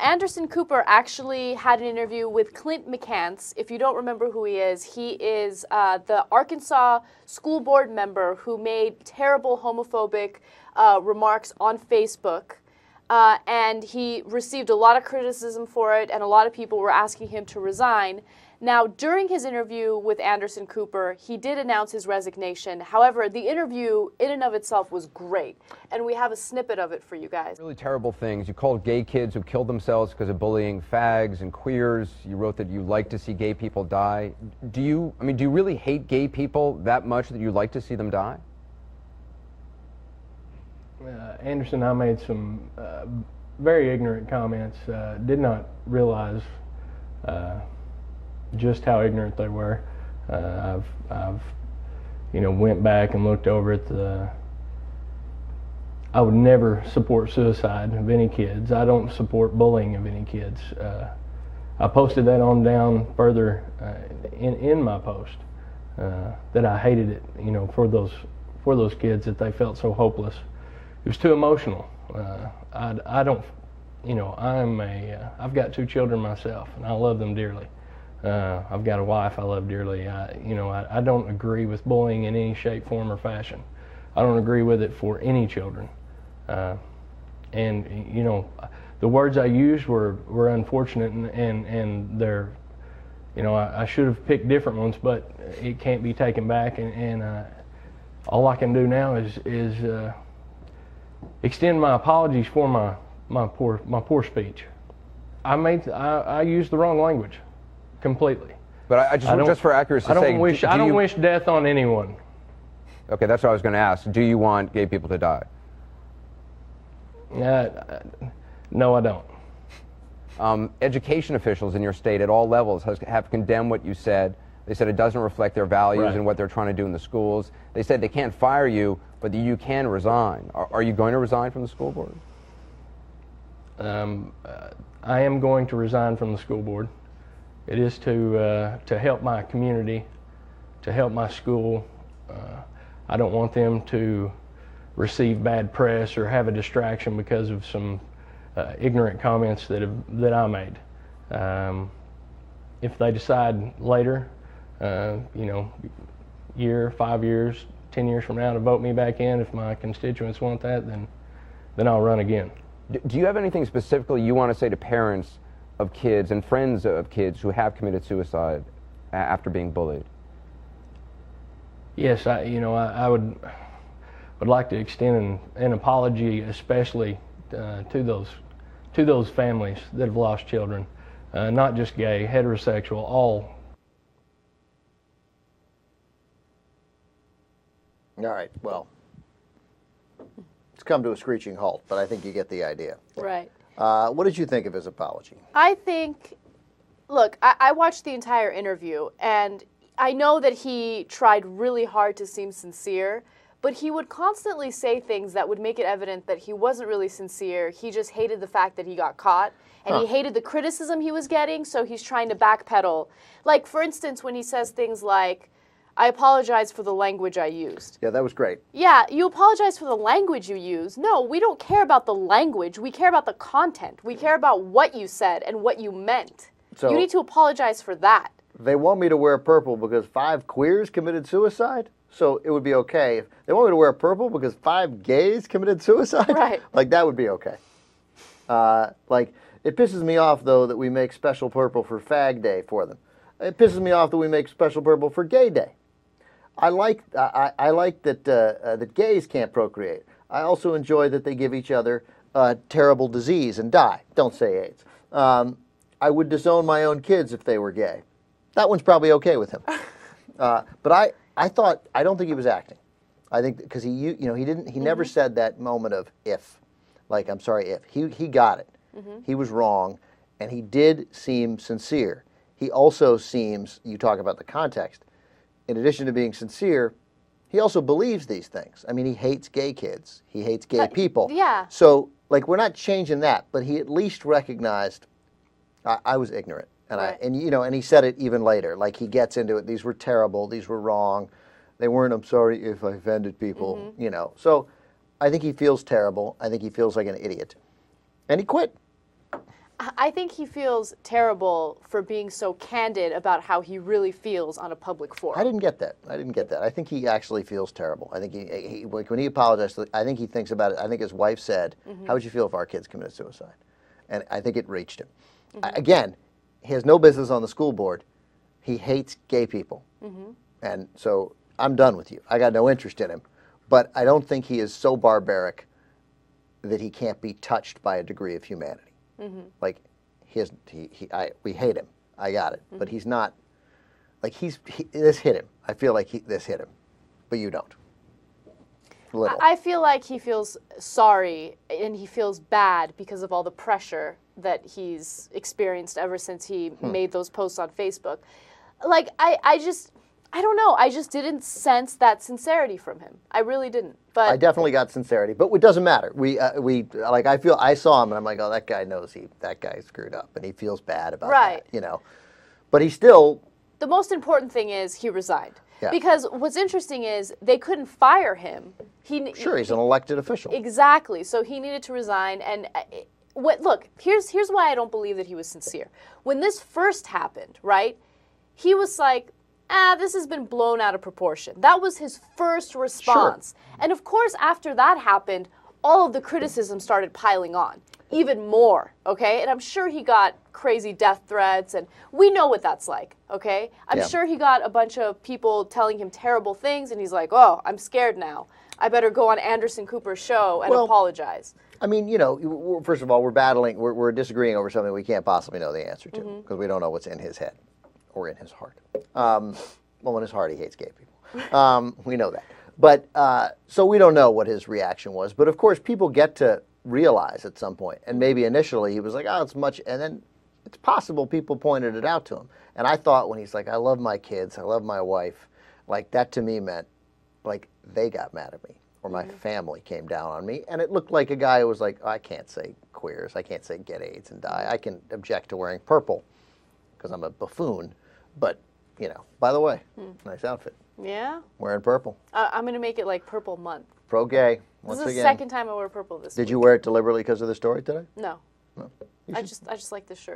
Anderson Cooper actually had an interview with Clint McCants. If you don't remember who he is the Arkansas school board member who made terrible homophobic remarks on Facebook. And he received a lot of criticism for it, and a lot of people were asking him to resign. Now, during his interview with Anderson Cooper, he did announce his resignation. However, the interview in and of itself was great, and we have a snippet of it for you guys. Really terrible things. You called gay kids who killed themselves because of bullying fags and queers. You wrote that you like to see gay people die. Do you really hate gay people that much that you like to see them die? Anderson, I made some very ignorant comments. Did not realize just how ignorant they were. I've went back and looked over at I would never support suicide of any kids. I don't support bullying of any kids. I posted that on down further in my post that I hated it, for those kids, that they felt so hopeless. It was too emotional. I don't, I've got 2 children myself, and I love them dearly. I've got a wife I love dearly. I don't agree with bullying in any shape, form, or fashion. I don't agree with it for any children. And the words I used were unfortunate, and they're, I should have picked different ones, but it can't be taken back. And all I can do now is extend my apologies for my poor speech. I used the wrong language completely. But just for accuracy's sake, I don't wish death on anyone. Okay, that's what I was going to ask. Do you want gay people to die? No, I don't. Education officials in your state at all levels have condemned what you said. They said it doesn't reflect their values and what they're trying to do in the schools. They said they can't fire you, but that you can resign. Are you going to resign from the school board? I am going to resign from the school board. It is to help my community, to help my school. I don't want them to receive bad press or have a distraction because of some ignorant comments that I made. If they decide later, year, 5 years, 10 years from now to vote me back in, if my constituents want that, then I'll run again. Do you have anything specifically you want to say to parents of kids and friends of kids who have committed suicide after being bullied? Yes, I would like to extend an apology, especially to those families that have lost children, not just gay, heterosexual, all. All right, well, it's come to a screeching halt, but I think you get the idea. Right. What did you think of his apology? I think, look, I watched the entire interview, and I know that he tried really hard to seem sincere, but he would constantly say things that would make it evident that he wasn't really sincere. He just hated the fact that he got caught, and he hated the criticism he was getting, so he's trying to backpedal. Like, for instance, when he says things like, I apologize for the language I used. Yeah, that was great. Yeah, you apologize for the language you use. No, we don't care about the language. We care about the content. We care about what you said and what you meant. So you need to apologize for that. They want me to wear purple because 5 queers committed suicide? So it would be okay. If they want me to wear purple because 5 gays committed suicide? Right. Like, that would be okay. It pisses me off, though, that we make special purple for Fag Day for them. It pisses me off that we make special purple for Gay Day. I like that gays can't procreate. I also enjoy that they give each other a terrible disease and die. Don't say AIDS. I would disown my own kids if they were gay. That one's probably okay with him. But I don't think he was acting. I think because he never said that moment of if, like, I'm sorry if. He got it. He was wrong, and he did seem sincere. He also seems, you talk about the context, in addition to being sincere, he also believes these things. I mean, he hates gay kids. He hates gay people. Yeah. So, like, we're not changing that, but he at least recognized I was ignorant. And and he said it even later. Like, he gets into it. These were terrible. These were wrong. They weren't, I'm sorry if I offended people, So I think he feels terrible. I think he feels like an idiot. And he quit. I think he feels terrible for being so candid about how he really feels on a public forum. I didn't get that. I think he actually feels terrible. I think when he apologized, I think he thinks about it. I think his wife said, "How would you feel if our kids committed suicide?" And I think it reached him. Again, he has no business on the school board. He hates gay people. And so I'm done with you. I got no interest in him. But I don't think he is so barbaric that he can't be touched by a degree of humanity. Like, we hate him. I got it. But he's not, like, this hit him. I feel like this hit him. But you don't. Little. I feel like he feels sorry and he feels bad because of all the pressure that he's experienced ever since he made those posts on Facebook. Like, I don't know. I just didn't sense that sincerity from him. I really didn't. But I definitely got sincerity, but it doesn't matter. I saw him and I'm like, oh, that guy knows that guy screwed up and he feels bad about that, you know. But he still. The most important thing is he resigned. Yeah. Because what's interesting is they couldn't fire him. Sure, he's an elected official. Exactly. So he needed to resign. And look, here's why I don't believe that he was sincere. When this first happened, right, he was like, this has been blown out of proportion. That was his first response. Sure. And of course, after that happened, all of the criticism started piling on. Even more, okay? And I'm sure he got crazy death threats, and we know what that's like, okay? I'm sure he got a bunch of people telling him terrible things, and he's like, oh, I'm scared now. I better go on Anderson Cooper's show and apologize. I mean, you know, first of all, we're disagreeing over something we can't possibly know the answer to, because we don't know what's in his head or in his heart. Well, in his heart, he hates gay people. We know that. But, so we don't know what his reaction was. But, of course, people get to realize at some point. And maybe initially he was like, oh, it's much. And then it's possible people pointed it out to him. And I thought when he's like, I love my kids, I love my wife, like that to me meant like they got mad at me or my family came down on me. And it looked like a guy who was like, oh, I can't say queers. I can't say get AIDS and die. I can object to wearing purple because I'm a buffoon. But, you know, by the way, nice outfit. Yeah? Wearing purple. I'm going to make it like Purple Month. Pro-gay. Once This is again. the second time I wear purple this week. Did you wear it deliberately because of the story today? No. No. I just like this shirt.